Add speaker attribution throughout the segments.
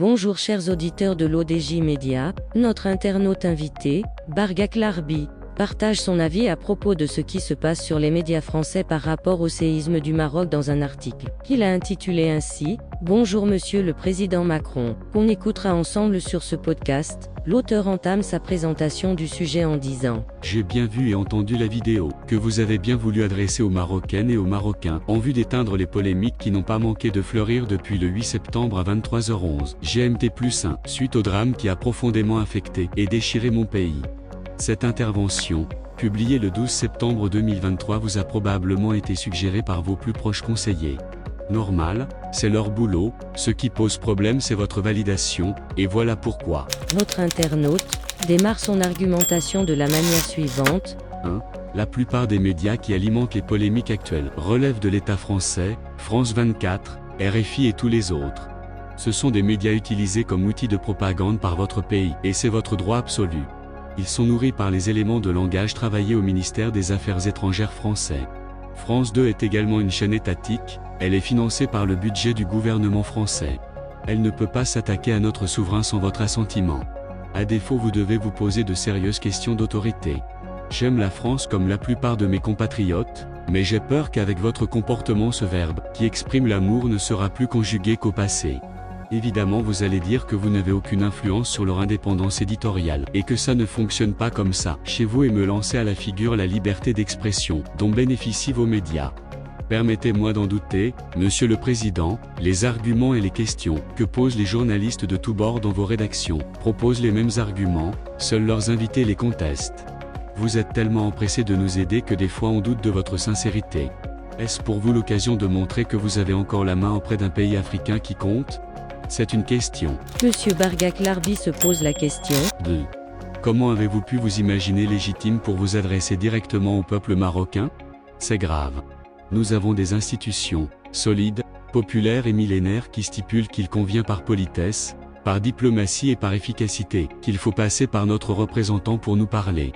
Speaker 1: Bonjour chers auditeurs de l'ODJ Média, notre internaute invité, Bargak Larbi, partage son avis à propos de ce qui se passe sur les médias français par rapport au séisme du Maroc dans un article qu'il a intitulé ainsi « Bonjour Monsieur le Président Macron », qu'on écoutera ensemble sur ce podcast. L'auteur entame sa présentation du sujet en disant «
Speaker 2: J'ai bien vu et entendu la vidéo que vous avez bien voulu adresser aux Marocaines et aux Marocains en vue d'éteindre les polémiques qui n'ont pas manqué de fleurir depuis le 8 septembre à 23h11 GMT+1 suite au drame qui a profondément affecté et déchiré mon pays. Cette intervention, publiée le 12 septembre 2023 vous a probablement été suggérée par vos plus proches conseillers. Normal, c'est leur boulot, ce qui pose problème c'est votre validation, et voilà pourquoi.
Speaker 1: Notre internaute démarre son argumentation de la manière suivante.
Speaker 2: 1. La plupart des médias qui alimentent les polémiques actuelles relèvent de l'État français, France 24, RFI et tous les autres. Ce sont des médias utilisés comme outil de propagande par votre pays, et c'est votre droit absolu. Ils sont nourris par les éléments de langage travaillés au ministère des Affaires étrangères français. France 2 est également une chaîne étatique, elle est financée par le budget du gouvernement français. Elle ne peut pas s'attaquer à notre souverain sans votre assentiment. À défaut vous devez vous poser de sérieuses questions d'autorité. J'aime la France comme la plupart de mes compatriotes, mais j'ai peur qu'avec votre comportement ce verbe, qui exprime l'amour ne sera plus conjugué qu'au passé. Évidemment vous allez dire que vous n'avez aucune influence sur leur indépendance éditoriale, et que ça ne fonctionne pas comme ça chez vous et me lancer à la figure la liberté d'expression, dont bénéficient vos médias. Permettez-moi d'en douter, Monsieur le Président, les arguments et les questions que posent les journalistes de tous bords dans vos rédactions proposent les mêmes arguments, seuls leurs invités les contestent. Vous êtes tellement empressé de nous aider que des fois on doute de votre sincérité. Est-ce pour vous l'occasion de montrer que vous avez encore la main auprès d'un pays africain qui compte ? C'est une question.
Speaker 1: Monsieur Bargak Larbi se pose la question.
Speaker 2: 2. Comment avez-vous pu vous imaginer légitime pour vous adresser directement au peuple marocain ? C'est grave. Nous avons des institutions, solides, populaires et millénaires qui stipulent qu'il convient par politesse, par diplomatie et par efficacité, qu'il faut passer par notre représentant pour nous parler.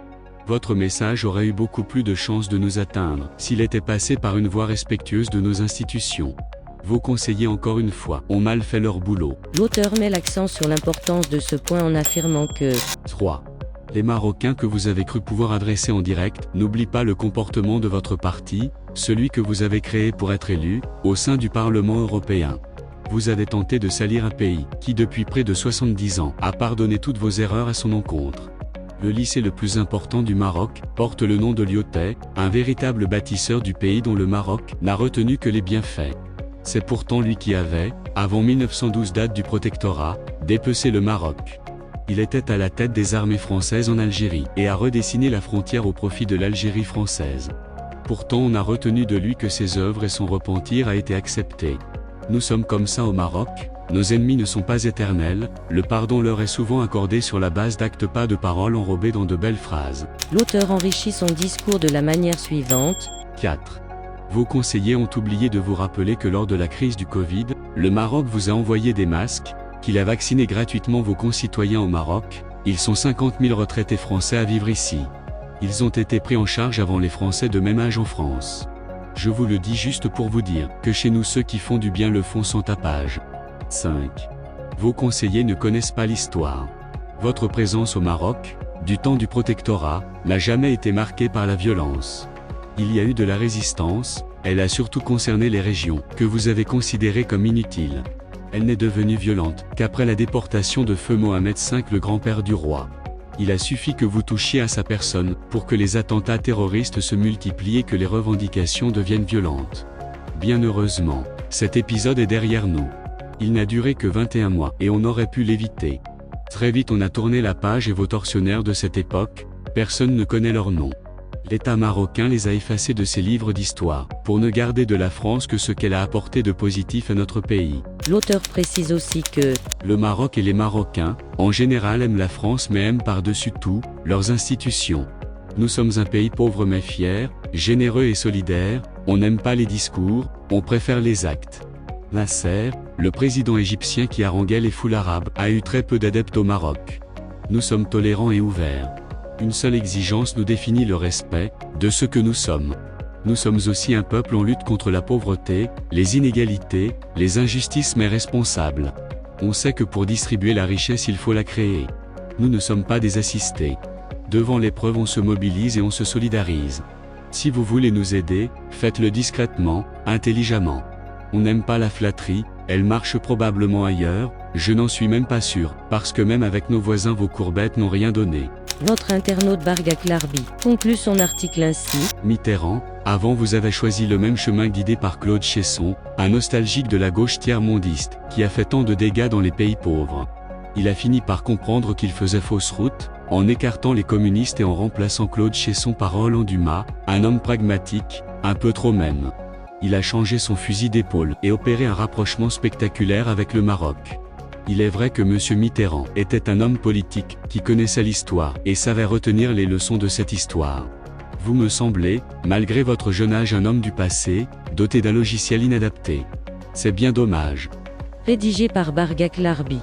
Speaker 2: Votre message aurait eu beaucoup plus de chances de nous atteindre s'il était passé par une voie respectueuse de nos institutions. Vos conseillers encore une fois ont mal fait leur boulot.
Speaker 1: L'auteur met l'accent sur l'importance de ce point en affirmant que
Speaker 2: 3. Les Marocains que vous avez cru pouvoir adresser en direct n'oublient pas le comportement de votre parti, celui que vous avez créé pour être élu, au sein du Parlement européen. Vous avez tenté de salir un pays qui depuis près de 70 ans a pardonné toutes vos erreurs à son encontre. Le lycée le plus important du Maroc porte le nom de Lyautey, un véritable bâtisseur du pays dont le Maroc n'a retenu que les bienfaits. C'est pourtant lui qui avait, avant 1912 date du protectorat, dépecé le Maroc. Il était à la tête des armées françaises en Algérie et a redessiné la frontière au profit de l'Algérie française. Pourtant on a retenu de lui que ses œuvres et son repentir a été accepté. Nous sommes comme ça au Maroc, nos ennemis ne sont pas éternels, le pardon leur est souvent accordé sur la base d'actes pas de paroles enrobés dans de belles phrases.
Speaker 1: L'auteur enrichit son discours de la manière suivante.
Speaker 2: 4. Vos conseillers ont oublié de vous rappeler que lors de la crise du Covid, le Maroc vous a envoyé des masques, qu'il a vacciné gratuitement vos concitoyens au Maroc, ils sont 50 000 retraités français à vivre ici. Ils ont été pris en charge avant les Français de même âge en France. Je vous le dis juste pour vous dire que chez nous ceux qui font du bien le font sans tapage. 5. Vos conseillers ne connaissent pas l'histoire. Votre présence au Maroc, du temps du protectorat, n'a jamais été marquée par la violence. Il y a eu de la résistance, elle a surtout concerné les régions que vous avez considérées comme inutiles. Elle n'est devenue violente qu'après la déportation de feu Mohamed V, le grand-père du roi. Il a suffi que vous touchiez à sa personne pour que les attentats terroristes se multiplient et que les revendications deviennent violentes. Bien heureusement, cet épisode est derrière nous. Il n'a duré que 21 mois et on aurait pu l'éviter. Très vite on a tourné la page et vos tortionnaires de cette époque, personne ne connaît leur nom. L'État marocain les a effacés de ses livres d'histoire, pour ne garder de la France que ce qu'elle a apporté de positif à notre pays.
Speaker 1: L'auteur précise aussi que
Speaker 2: le Maroc et les Marocains, en général aiment la France mais aiment par-dessus tout, leurs institutions. Nous sommes un pays pauvre mais fier, généreux et solidaire, on n'aime pas les discours, on préfère les actes. Nasser, le président égyptien qui haranguait les foules arabes, a eu très peu d'adeptes au Maroc. Nous sommes tolérants et ouverts. Une seule exigence nous définit le respect de ce que nous sommes. Nous sommes aussi un peuple en lutte contre la pauvreté, les inégalités, les injustices mais responsables. On sait que pour distribuer la richesse il faut la créer. Nous ne sommes pas des assistés. Devant l'épreuve on se mobilise et on se solidarise. Si vous voulez nous aider, faites-le discrètement, intelligemment. On n'aime pas la flatterie, elle marche probablement ailleurs, je n'en suis même pas sûr, parce que même avec nos voisins vos courbettes n'ont rien donné.
Speaker 1: Notre internaute Bargak Larbi conclut son article ainsi.
Speaker 2: Mitterrand, avant vous avez choisi le même chemin guidé par Claude Chesson, un nostalgique de la gauche tiers-mondiste, qui a fait tant de dégâts dans les pays pauvres. Il a fini par comprendre qu'il faisait fausse route, en écartant les communistes et en remplaçant Claude Chesson par Roland Dumas, un homme pragmatique, un peu trop même. Il a changé son fusil d'épaule et opéré un rapprochement spectaculaire avec le Maroc. Il est vrai que M. Mitterrand était un homme politique qui connaissait l'histoire et savait retenir les leçons de cette histoire. Vous me semblez, malgré votre jeune âge, un homme du passé, doté d'un logiciel inadapté. C'est bien dommage.
Speaker 1: Rédigé par Bargak Larbi.